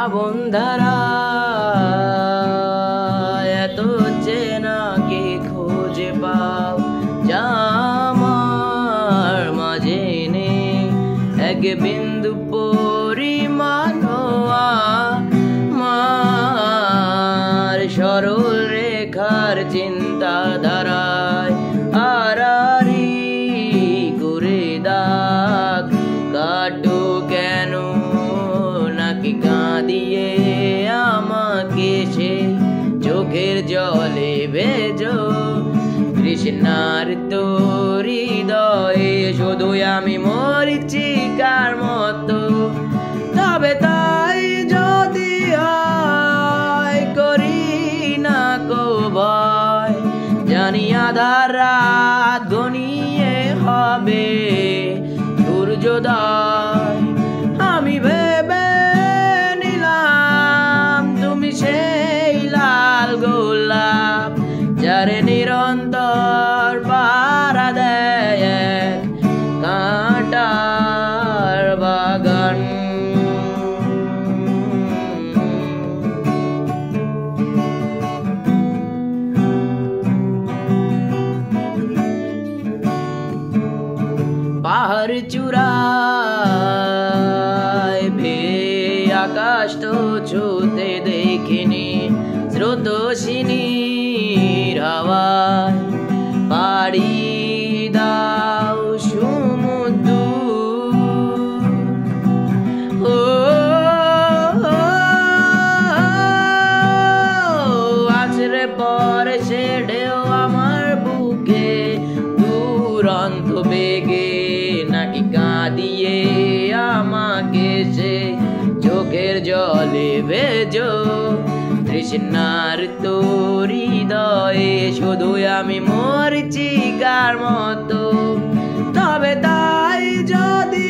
শ্রাবণ ধারা এত চেনাকে খুঁজে পাও যা আমার মাঝে নেই এক বিন্দু পরিমাণ আমার সরল রেখার চিন্তাধারায় আড়াআড়ি করে দাগ কাটো কেন নাকি কাঁদিয়ে আমাকে সে চোখের জলে ভেজো কৃষ্ণার তোর হৃদয়ে শুধুই আমি মরিচিকার মতো তবে তাই যদি হয় করি না কো ভয় জানি আধার রাত ঘনিয়ে হবে সূর্যোদয় আমি ভেবে নিলাম তুমি সেই লাল গোলাপ যারে নিরন্তর পাহারা দেয় এক কাঁটার বাগান পাহাড় চূড়ায় ভেয়ে আকাশ তো ছুতে দেখিনি স্রোতস্বিনীর হাওয়ায় পাড়ি দাও সমুদ্র আছড়ে পড়ে সে ঢেউ আমার বুকে দুরন্ত বেগে নাকি কাঁদিয়ে আমাকে সে চোখের জলে ভেজো তৃষ্ণার তোর হৃদয়ে শুধুই আমি মরিচিকার মতো তবে তাই যদি